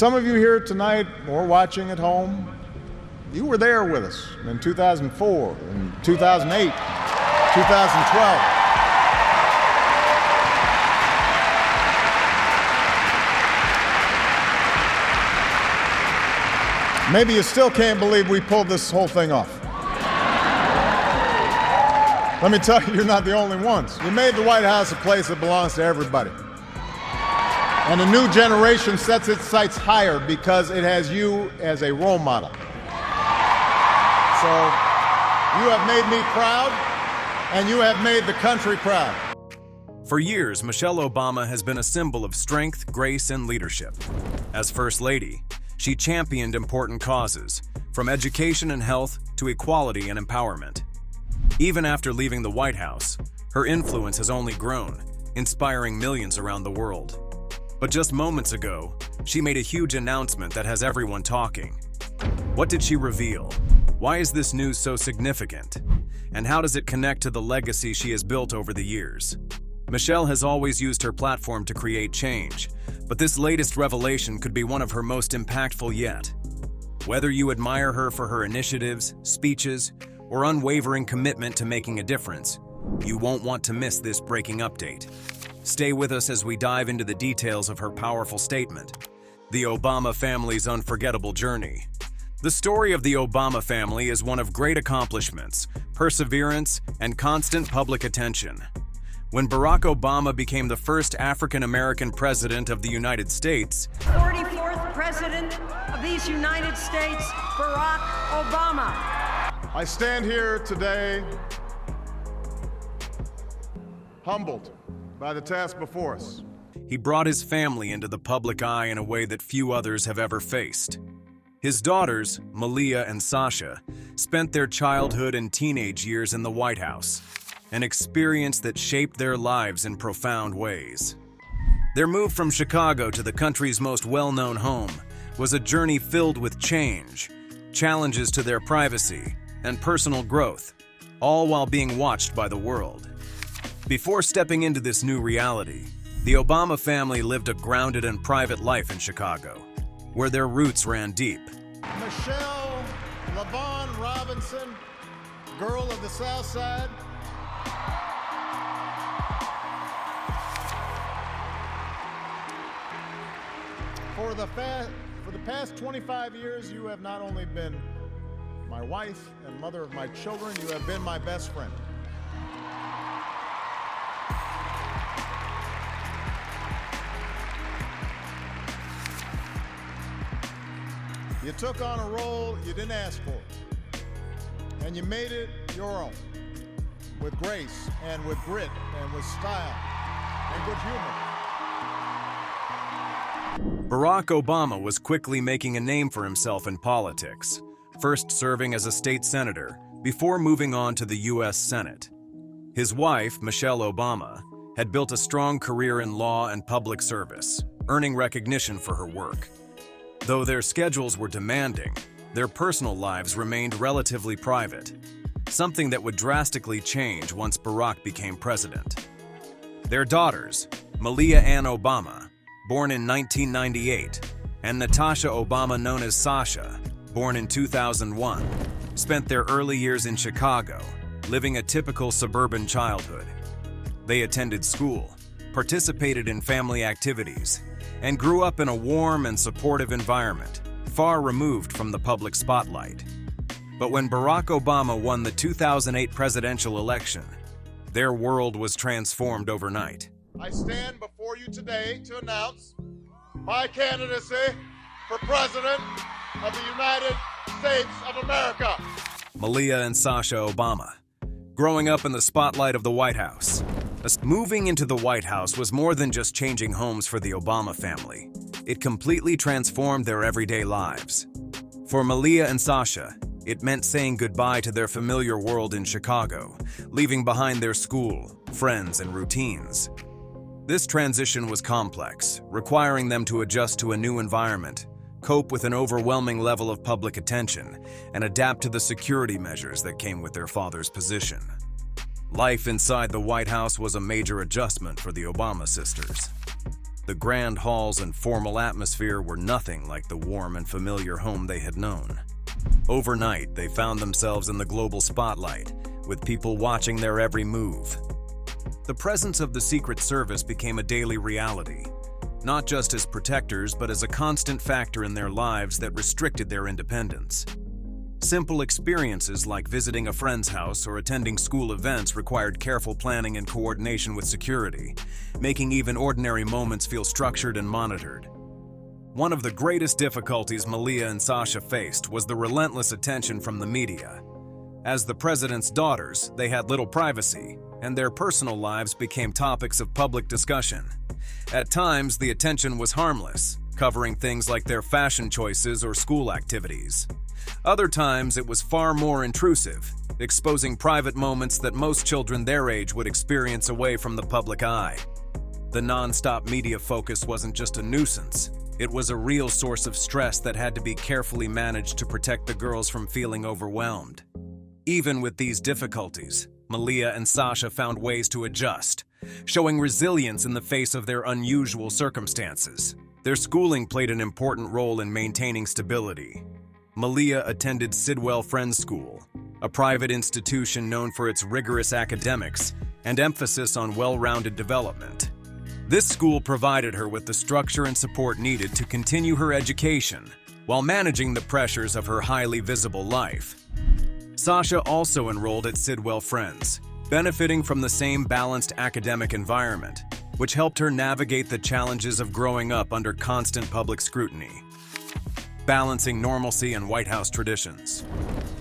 some of you here tonight or watching at home, you were there with us in 2004, in 2008, 2012. Maybe you still can't believe we pulled this whole thing off. Let me tell you, you're not the only ones. You made the White House a place that belongs to everybody. And a new generation sets its sights higher because it has you as a role model. So you have made me proud, and you have made the country proud. For years, Michelle Obama has been a symbol of strength, grace, and leadership. As First Lady, she championed important causes, from education and health to equality and empowerment. Even after leaving the White House, her influence has only grown, inspiring millions around the world. But just moments ago, she made a huge announcement that has everyone talking. What did she reveal? Why is this news so significant? And how does it connect to the legacy she has built over the years? Michelle has always used her platform to create change, but this latest revelation could be one of her most impactful yet. Whether you admire her for her initiatives, speeches, or unwavering commitment to making a difference, you won't want to miss this breaking update. Stay with us as we dive into the details of her powerful statement, the Obama family's unforgettable journey. The story of the Obama family is one of great accomplishments, perseverance, and constant public attention. When Barack Obama became the first African-American president of the United States, 44th President of these United States, Barack Obama. I stand here today humbled by the task before us. He brought his family into the public eye in a way that few others have ever faced. His daughters, Malia and Sasha, spent their childhood and teenage years in the White House, an experience that shaped their lives in profound ways. Their move from Chicago to the country's most well-known home was a journey filled with change, challenges to their privacy, and personal growth, all while being watched by the world. Before stepping into this new reality, the Obama family lived a grounded and private life in Chicago, where their roots ran deep. Michelle LaVaughn Robinson, girl of the South Side. For the past 25 years, you have not only been my wife and mother of my children, you have been my best friend. You took on a role you didn't ask for, and you made it your own, with grace and with grit and with style and good humor. Barack Obama was quickly making a name for himself in politics, first serving as a state senator before moving on to the U.S. Senate. His wife, Michelle Obama, had built a strong career in law and public service, earning recognition for her work. Though their schedules were demanding, their personal lives remained relatively private, something that would drastically change once Barack became president. Their daughters, Malia Ann Obama, born in 1998, and Natasha Obama, known as Sasha, born in 2001, spent their early years in Chicago, living a typical suburban childhood. They attended school, participated in family activities, and grew up in a warm and supportive environment, far removed from the public spotlight. But when Barack Obama won the 2008 presidential election, their world was transformed overnight. I stand before you today to announce my candidacy for President of the United States of America. Malia and Sasha Obama, growing up in the spotlight of the White House. Moving into the White House was more than just changing homes for the Obama family. It completely transformed their everyday lives. For Malia and Sasha, it meant saying goodbye to their familiar world in Chicago, leaving behind their school, friends, and routines. This transition was complex, requiring them to adjust to a new environment, cope with an overwhelming level of public attention, and adapt to the security measures that came with their father's position. Life inside the White House was a major adjustment for the Obama sisters. The grand halls and formal atmosphere were nothing like the warm and familiar home they had known. Overnight, they found themselves in the global spotlight, with people watching their every move. The presence of the Secret Service became a daily reality, not just as protectors, but as a constant factor in their lives that restricted their independence. Simple experiences like visiting a friend's house or attending school events required careful planning and coordination with security, making even ordinary moments feel structured and monitored. One of the greatest difficulties Malia and Sasha faced was the relentless attention from the media. As the president's daughters, they had little privacy, and their personal lives became topics of public discussion. At times, the attention was harmless, covering things like their fashion choices or school activities. Other times, it was far more intrusive, exposing private moments that most children their age would experience away from the public eye. The non-stop media focus wasn't just a nuisance. It was a real source of stress that had to be carefully managed to protect the girls from feeling overwhelmed. Even with these difficulties, Malia and Sasha found ways to adjust, showing resilience in the face of their unusual circumstances. Their schooling played an important role in maintaining stability. Malia attended Sidwell Friends School, a private institution known for its rigorous academics and emphasis on well-rounded development. This school provided her with the structure and support needed to continue her education while managing the pressures of her highly visible life. Sasha also enrolled at Sidwell Friends, benefiting from the same balanced academic environment, which helped her navigate the challenges of growing up under constant public scrutiny. Balancing normalcy and White House traditions.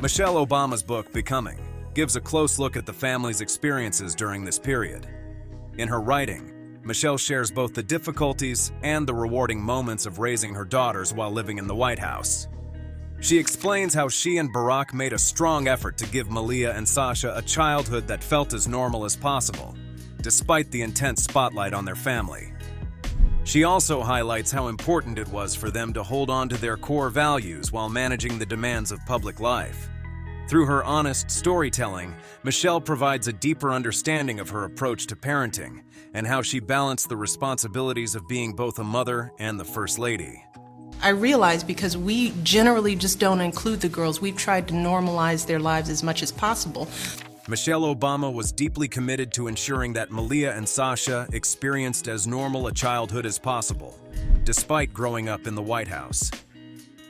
Michelle Obama's book, Becoming, gives a close look at the family's experiences during this period. In her writing, Michelle shares both the difficulties and the rewarding moments of raising her daughters while living in the White House. She explains how she and Barack made a strong effort to give Malia and Sasha a childhood that felt as normal as possible, despite the intense spotlight on their family. She also highlights how important it was for them to hold on to their core values while managing the demands of public life. Through her honest storytelling, Michelle provides a deeper understanding of her approach to parenting and how she balanced the responsibilities of being both a mother and the First Lady. I realize because we generally just don't include the girls, we've tried to normalize their lives as much as possible. Michelle Obama was deeply committed to ensuring that Malia and Sasha experienced as normal a childhood as possible, despite growing up in the White House.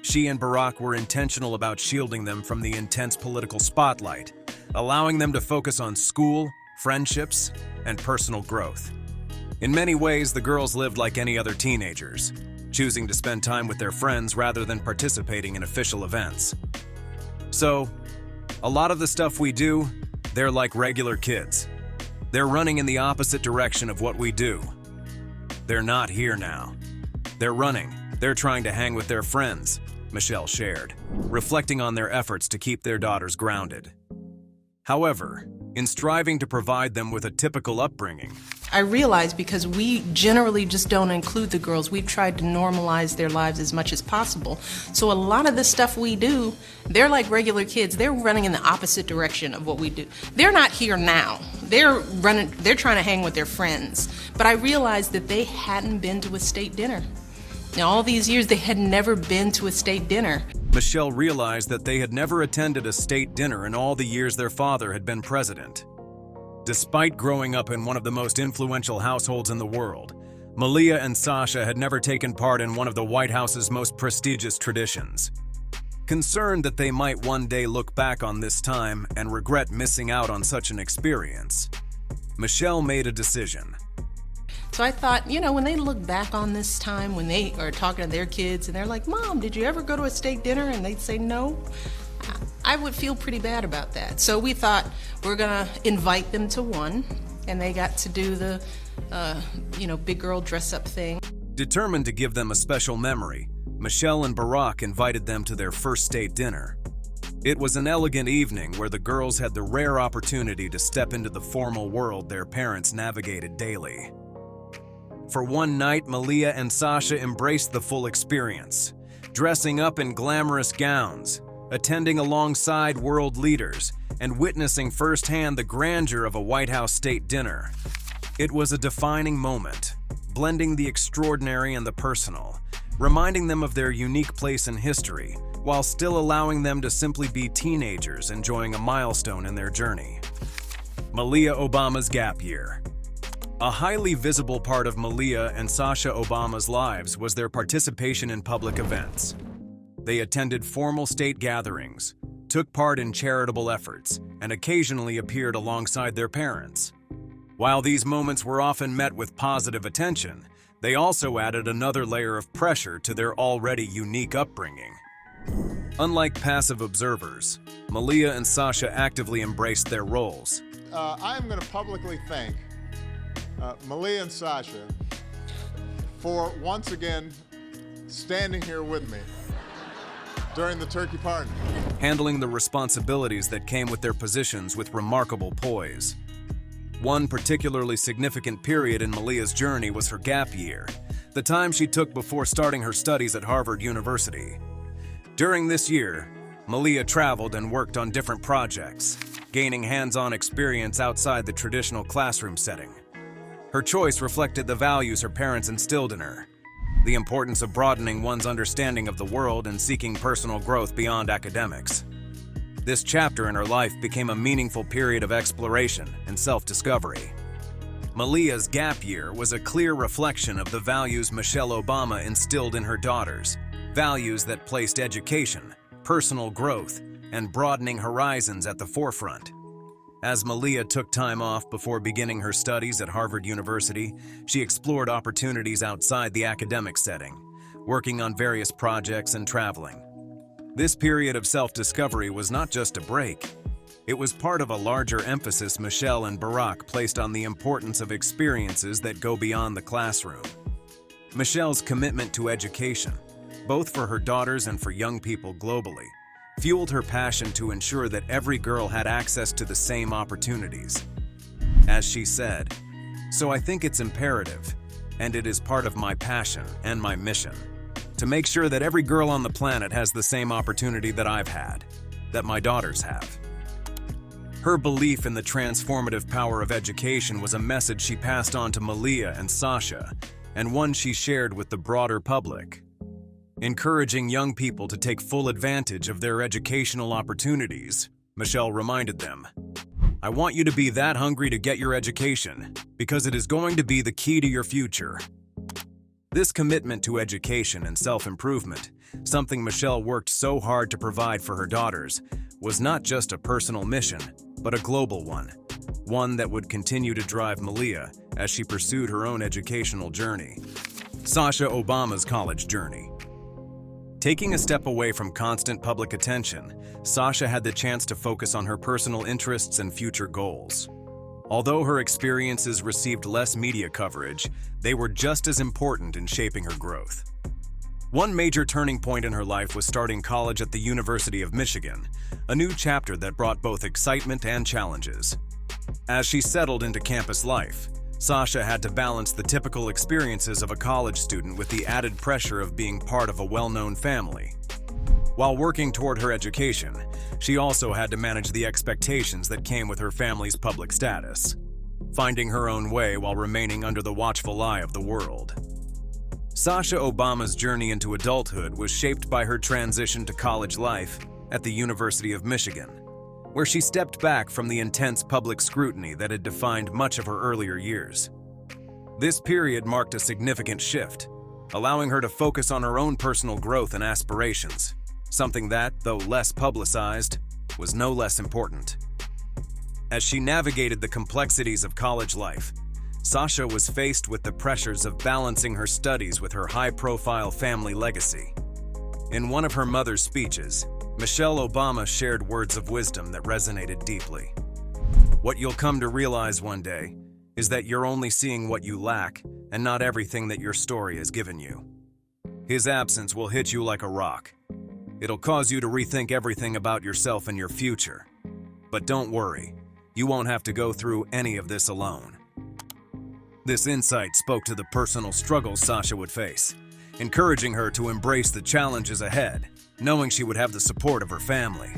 She and Barack were intentional about shielding them from the intense political spotlight, allowing them to focus on school, friendships, and personal growth. In many ways, the girls lived like any other teenagers, choosing to spend time with their friends rather than participating in official events. So, a lot of the stuff we do, they're like regular kids. They're running in the opposite direction of what we do. They're not here now. They're running. They're trying to hang with their friends, Michelle shared, reflecting on their efforts to keep their daughters grounded. However, in striving to provide them with a typical upbringing, I realize because we generally just don't include the girls, we've tried to normalize their lives as much as possible. So a lot of the stuff we do, they're like regular kids. They're running in the opposite direction of what we do. They're not here now. They're trying to hang with their friends. But I realized that they hadn't been to a state dinner. In all these years, they had never been to a state dinner. Michelle realized that they had never attended a state dinner in all the years their father had been president. Despite growing up in one of the most influential households in the world, Malia and Sasha had never taken part in one of the White House's most prestigious traditions. Concerned that they might one day look back on this time and regret missing out on such an experience, Michelle made a decision. So I thought, when they look back on this time, when they are talking to their kids and they're like, "Mom, did you ever go to a state dinner?" and they'd say no, I would feel pretty bad about that. So we thought we're gonna invite them to one, and they got to do the, big girl dress up thing. Determined to give them a special memory, Michelle and Barack invited them to their first state dinner. It was an elegant evening where the girls had the rare opportunity to step into the formal world their parents navigated daily. For one night, Malia and Sasha embraced the full experience, dressing up in glamorous gowns, attending alongside world leaders, and witnessing firsthand the grandeur of a White House state dinner. It was a defining moment, blending the extraordinary and the personal, reminding them of their unique place in history, while still allowing them to simply be teenagers enjoying a milestone in their journey. Malia Obama's gap year. A highly visible part of Malia and Sasha Obama's lives was their participation in public events. They attended formal state gatherings, took part in charitable efforts, and occasionally appeared alongside their parents. While these moments were often met with positive attention, they also added another layer of pressure to their already unique upbringing. Unlike passive observers, Malia and Sasha actively embraced their roles. I am going to publicly thank Malia and Sasha for once again standing here with me during the turkey party. Handling the responsibilities that came with their positions with remarkable poise. One particularly significant period in Malia's journey was her gap year, the time she took before starting her studies at Harvard University. During this year, Malia traveled and worked on different projects, gaining hands-on experience outside the traditional classroom setting. Her choice reflected the values her parents instilled in her, the importance of broadening one's understanding of the world and seeking personal growth beyond academics. This chapter in her life became a meaningful period of exploration and self-discovery. Malia's gap year was a clear reflection of the values Michelle Obama instilled in her daughters, values that placed education, personal growth, and broadening horizons at the forefront. As Malia took time off before beginning her studies at Harvard University, she explored opportunities outside the academic setting, working on various projects and traveling. This period of self-discovery was not just a break. It was part of a larger emphasis Michelle and Barack placed on the importance of experiences that go beyond the classroom. Michelle's commitment to education, both for her daughters and for young people globally, fueled her passion to ensure that every girl had access to the same opportunities. As she said, "So I think it's imperative, and it is part of my passion and my mission, to make sure that every girl on the planet has the same opportunity that I've had, that my daughters have." Her belief in the transformative power of education was a message she passed on to Malia and Sasha, and one she shared with the broader public. Encouraging young people to take full advantage of their educational opportunities, Michelle reminded them, "I want you to be that hungry to get your education, because it is going to be the key to your future." This commitment to education and self-improvement, something Michelle worked so hard to provide for her daughters, was not just a personal mission, but a global one that would continue to drive Malia as she pursued her own educational journey. Sasha Obama's college journey. Taking a step away from constant public attention, Sasha had the chance to focus on her personal interests and future goals. Although her experiences received less media coverage, they were just as important in shaping her growth. One major turning point in her life was starting college at the University of Michigan, a new chapter that brought both excitement and challenges. As she settled into campus life, Sasha had to balance the typical experiences of a college student with the added pressure of being part of a well-known family. While working toward her education, she also had to manage the expectations that came with her family's public status, finding her own way while remaining under the watchful eye of the world. Sasha Obama's journey into adulthood was shaped by her transition to college life at the University of Michigan, where she stepped back from the intense public scrutiny that had defined much of her earlier years. This period marked a significant shift, allowing her to focus on her own personal growth and aspirations, something that, though less publicized, was no less important. As she navigated the complexities of college life, Sasha was faced with the pressures of balancing her studies with her high-profile family legacy. In one of her mother's speeches, Michelle Obama shared words of wisdom that resonated deeply. "What you'll come to realize one day is that you're only seeing what you lack and not everything that your story has given you. His absence will hit you like a rock. It'll cause you to rethink everything about yourself and your future. But don't worry, you won't have to go through any of this alone." This insight spoke to the personal struggles Sasha would face, encouraging her to embrace the challenges ahead, knowing she would have the support of her family.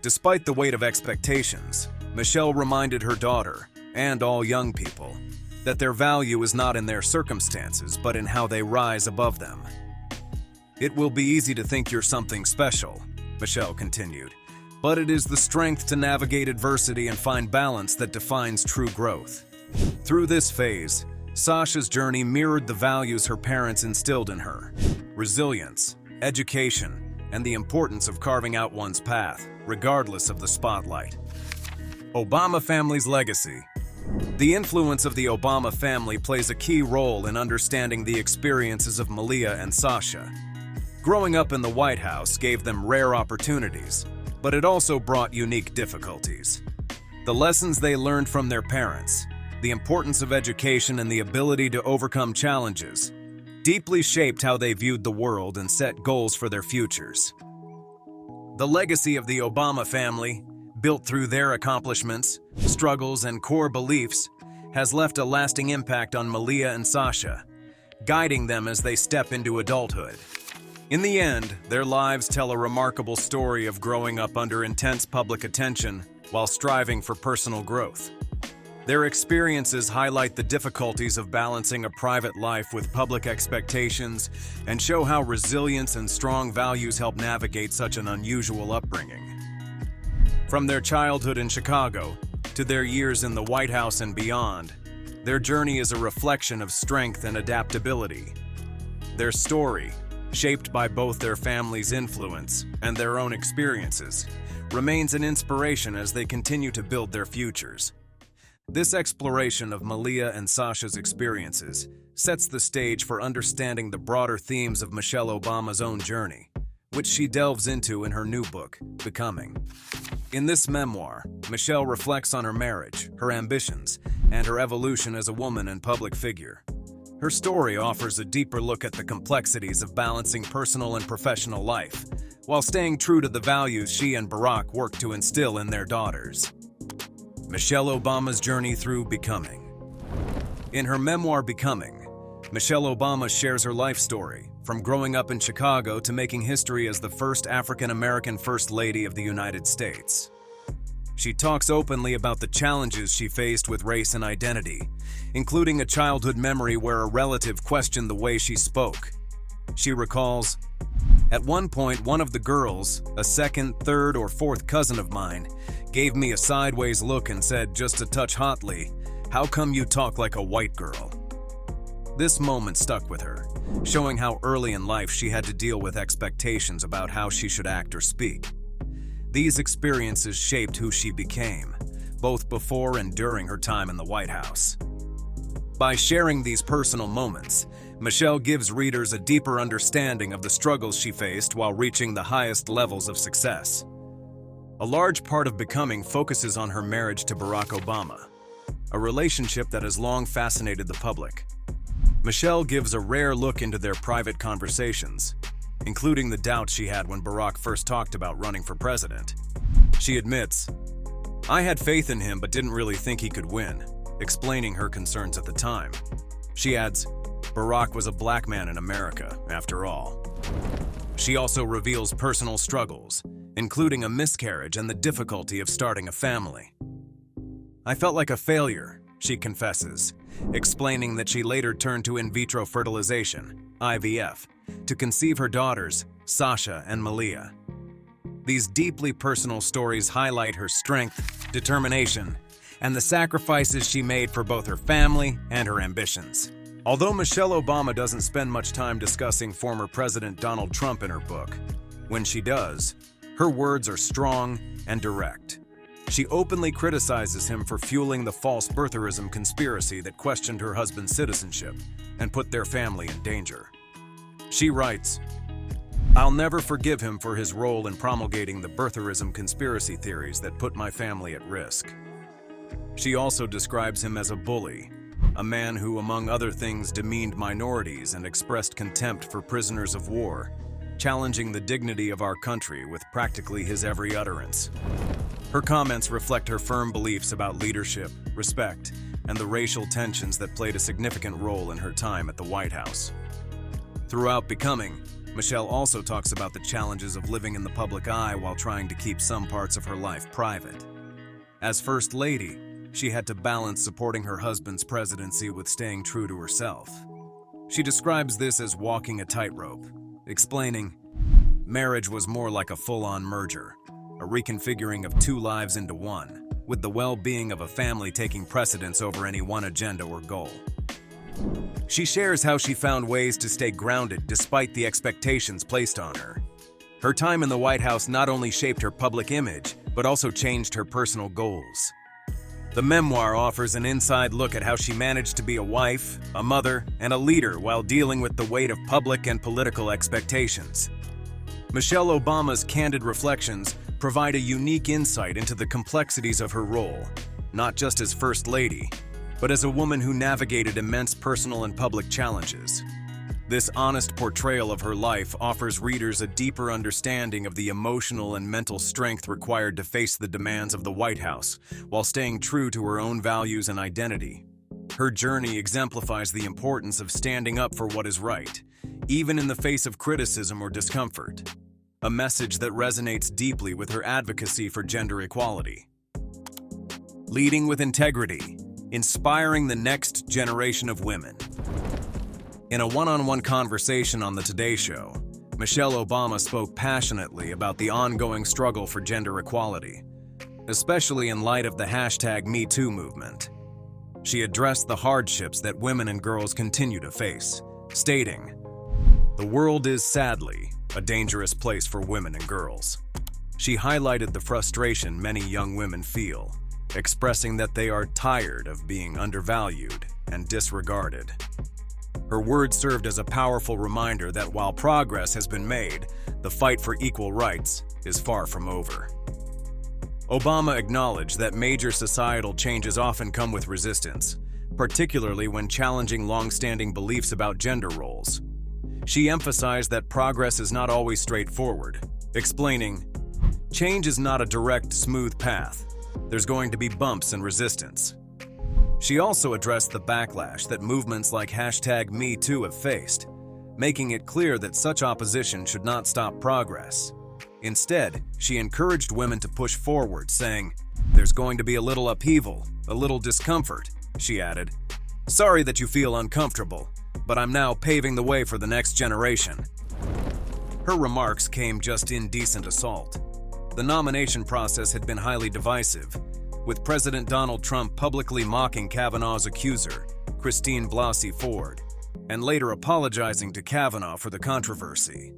Despite the weight of expectations, Michelle reminded her daughter, and all young people, that their value is not in their circumstances, but in how they rise above them. "It will be easy to think you're something special," Michelle continued, "but it is the strength to navigate adversity and find balance that defines true growth." Through this phase, Sasha's journey mirrored the values her parents instilled in her: resilience, education, and the importance of carving out one's path, regardless of the spotlight. Obama family's legacy. The influence of the Obama family plays a key role in understanding the experiences of Malia and Sasha. Growing up in the White House gave them rare opportunities, but it also brought unique difficulties. The lessons they learned from their parents, the importance of education and the ability to overcome challenges, deeply shaped how they viewed the world and set goals for their futures. The legacy of the Obama family, built through their accomplishments, struggles, and core beliefs, has left a lasting impact on Malia and Sasha, guiding them as they step into adulthood. In the end, their lives tell a remarkable story of growing up under intense public attention while striving for personal growth. Their experiences highlight the difficulties of balancing a private life with public expectations and show how resilience and strong values help navigate such an unusual upbringing. From their childhood in Chicago to their years in the White House and beyond, their journey is a reflection of strength and adaptability. Their story, shaped by both their family's influence and their own experiences, remains an inspiration as they continue to build their futures. This exploration of Malia and Sasha's experiences sets the stage for understanding the broader themes of Michelle Obama's own journey, which she delves into in her new book, Becoming. In this memoir, Michelle reflects on her marriage, her ambitions, and her evolution as a woman and public figure. Her story offers a deeper look at the complexities of balancing personal and professional life, while staying true to the values she and Barack worked to instill in their daughters. Michelle Obama's journey through becoming. In her memoir, Becoming, Michelle Obama shares her life story, from growing up in Chicago to making history as the first African-American First Lady of the United States. She talks openly about the challenges she faced with race and identity, including a childhood memory where a relative questioned the way she spoke. She recalls, "At one point, one of the girls, a second, third, or fourth cousin of mine, gave me a sideways look and said, just a touch hotly, 'How come you talk like a white girl?' This moment stuck with her, showing how early in life she had to deal with expectations about how she should act or speak. These experiences shaped who she became, both before and during her time in the White House. By sharing these personal moments, Michelle gives readers a deeper understanding of the struggles she faced while reaching the highest levels of success. A large part of Becoming focuses on her marriage to Barack Obama, a relationship that has long fascinated the public. Michelle gives a rare look into their private conversations, including the doubts she had when Barack first talked about running for president. She admits, "I had faith in him but didn't really think he could win," explaining her concerns at the time. She adds, "Barack was a black man in America, after all." She also reveals personal struggles, including a miscarriage and the difficulty of starting a family. "I felt like a failure," she confesses, explaining that she later turned to in vitro fertilization, IVF, to conceive her daughters, Sasha and Malia. These deeply personal stories highlight her strength, determination, and the sacrifices she made for both her family and her ambitions. Although Michelle Obama doesn't spend much time discussing former President Donald Trump in her book, when she does, her words are strong and direct. She openly criticizes him for fueling the false birtherism conspiracy that questioned her husband's citizenship and put their family in danger. She writes, "I'll never forgive him for his role in promulgating the birtherism conspiracy theories that put my family at risk." She also describes him as a bully, a man who, among other things, demeaned minorities and expressed contempt for prisoners of war, challenging the dignity of our country with practically his every utterance. Her comments reflect her firm beliefs about leadership, respect, and the racial tensions that played a significant role in her time at the White House. Throughout Becoming, Michelle also talks about the challenges of living in the public eye while trying to keep some parts of her life private. As First Lady, she had to balance supporting her husband's presidency with staying true to herself. She describes this as walking a tightrope, explaining, "Marriage was more like a full-on merger, a reconfiguring of two lives into one, with the well-being of a family taking precedence over any one agenda or goal." She shares how she found ways to stay grounded despite the expectations placed on her. Her time in the White House not only shaped her public image, but also changed her personal goals. The memoir offers an inside look at how she managed to be a wife, a mother, and a leader while dealing with the weight of public and political expectations. Michelle Obama's candid reflections provide a unique insight into the complexities of her role, not just as First Lady, but as a woman who navigated immense personal and public challenges. This honest portrayal of her life offers readers a deeper understanding of the emotional and mental strength required to face the demands of the White House while staying true to her own values and identity. Her journey exemplifies the importance of standing up for what is right, even in the face of criticism or discomfort, a message that resonates deeply with her advocacy for gender equality. Leading with integrity, inspiring the next generation of women. In a one-on-one conversation on The Today Show, Michelle Obama spoke passionately about the ongoing struggle for gender equality, especially in light of the #MeToo movement. She addressed the hardships that women and girls continue to face, stating, "The world is sadly a dangerous place for women and girls." She highlighted the frustration many young women feel, expressing that they are tired of being undervalued and disregarded. Her words served as a powerful reminder that while progress has been made, the fight for equal rights is far from over. Obama acknowledged that major societal changes often come with resistance, particularly when challenging long-standing beliefs about gender roles. She emphasized that progress is not always straightforward, explaining, "Change is not a direct, smooth path. There's going to be bumps and resistance." She also addressed the backlash that movements like #MeToo have faced, making it clear that such opposition should not stop progress. Instead, she encouraged women to push forward, saying, "There's going to be a little upheaval, a little discomfort," she added. "Sorry that you feel uncomfortable, but I'm now paving the way for the next generation." Her remarks came just indecent assault. The nomination process had been highly divisive, with President Donald Trump publicly mocking Kavanaugh's accuser, Christine Blasey Ford, and later apologizing to Kavanaugh for the controversy.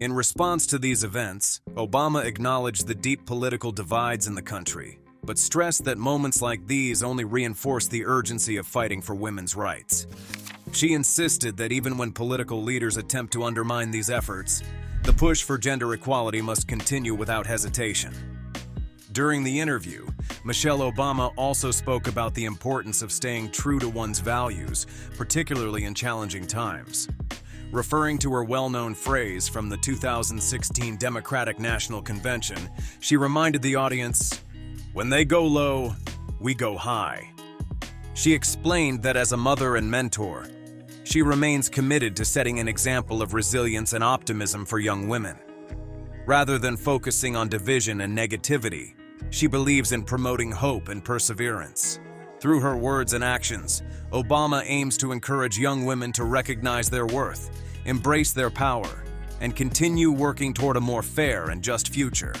In response to these events, Obama acknowledged the deep political divides in the country, but stressed that moments like these only reinforce the urgency of fighting for women's rights. She insisted that even when political leaders attempt to undermine these efforts, the push for gender equality must continue without hesitation. During the interview, Michelle Obama also spoke about the importance of staying true to one's values, particularly in challenging times. Referring to her well-known phrase from the 2016 Democratic National Convention, she reminded the audience, "When they go low, we go high." She explained that as a mother and mentor, she remains committed to setting an example of resilience and optimism for young women. Rather than focusing on division and negativity, she believes in promoting hope and perseverance. Through her words and actions, Obama aims to encourage young women to recognize their worth, embrace their power, and continue working toward a more fair and just future.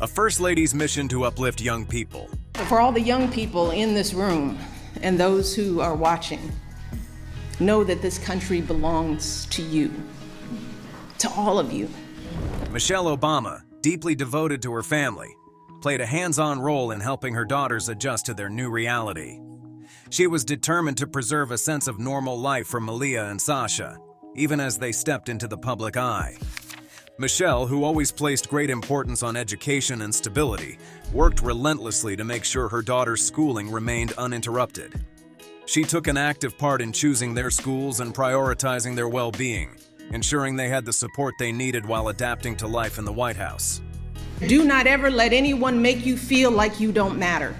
A First Lady's mission to uplift young people. For all the young people in this room and those who are watching, know that this country belongs to you, to all of you. Michelle Obama, deeply devoted to her family, played a hands-on role in helping her daughters adjust to their new reality. She was determined to preserve a sense of normal life for Malia and Sasha, even as they stepped into the public eye. Michelle, who always placed great importance on education and stability, worked relentlessly to make sure her daughters' schooling remained uninterrupted. She took an active part in choosing their schools and prioritizing their well-being, ensuring they had the support they needed while adapting to life in the White House. Do not ever let anyone make you feel like you don't matter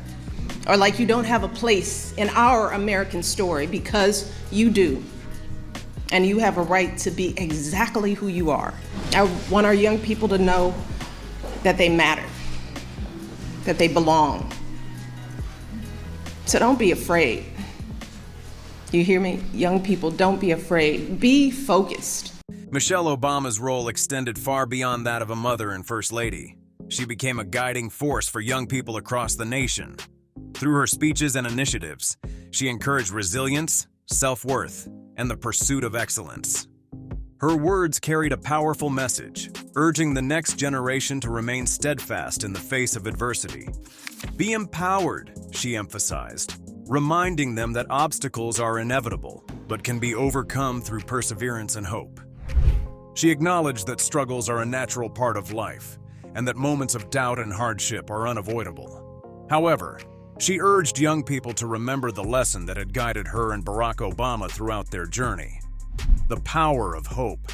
or like you don't have a place in our American story, because you do. And you have a right to be exactly who you are. I want our young people to know that they matter, that they belong, So don't be afraid. You hear me? Young people, don't be afraid. Be focused. Michelle Obama's role extended far beyond that of a mother and First Lady. She became a guiding force for young people across the nation. Through her speeches and initiatives, she encouraged resilience, self-worth, and the pursuit of excellence. Her words carried a powerful message, urging the next generation to remain steadfast in the face of adversity. Be empowered, she emphasized, reminding them that obstacles are inevitable, but can be overcome through perseverance and hope. She acknowledged that struggles are a natural part of life, and that moments of doubt and hardship are unavoidable. However, she urged young people to remember the lesson that had guided her and Barack Obama throughout their journey: the power of hope.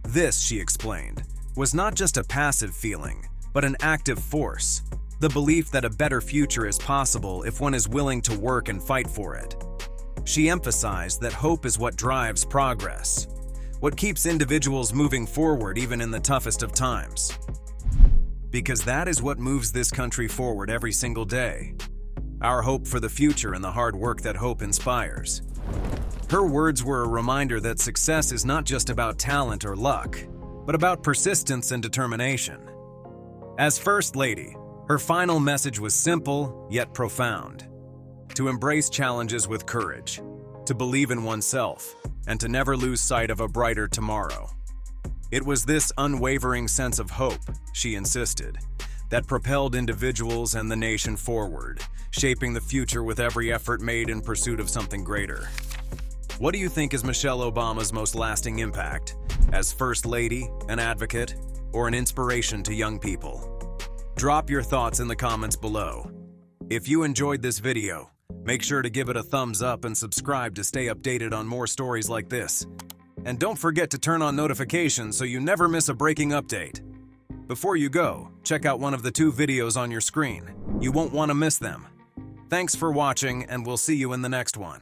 This, she explained, was not just a passive feeling, but an active force, the belief that a better future is possible if one is willing to work and fight for it. She emphasized that hope is what drives progress, what keeps individuals moving forward even in the toughest of times. Because that is what moves this country forward every single day. Our hope for the future and the hard work that hope inspires. Her words were a reminder that success is not just about talent or luck, but about persistence and determination. As First Lady, her final message was simple yet profound: to embrace challenges with courage, to believe in oneself, and to never lose sight of a brighter tomorrow. It was this unwavering sense of hope, she insisted, that propelled individuals and the nation forward, shaping the future with every effort made in pursuit of something greater. What do you think is Michelle Obama's most lasting impact, as First Lady, an advocate, or an inspiration to young people? Drop your thoughts in the comments below. If you enjoyed this video, make sure to give it a thumbs up and subscribe to stay updated on more stories like this. And don't forget to turn on notifications so you never miss a breaking update. Before you go, check out one of the 2 videos on your screen. You won't want to miss them. Thanks for watching, and we'll see you in the next one.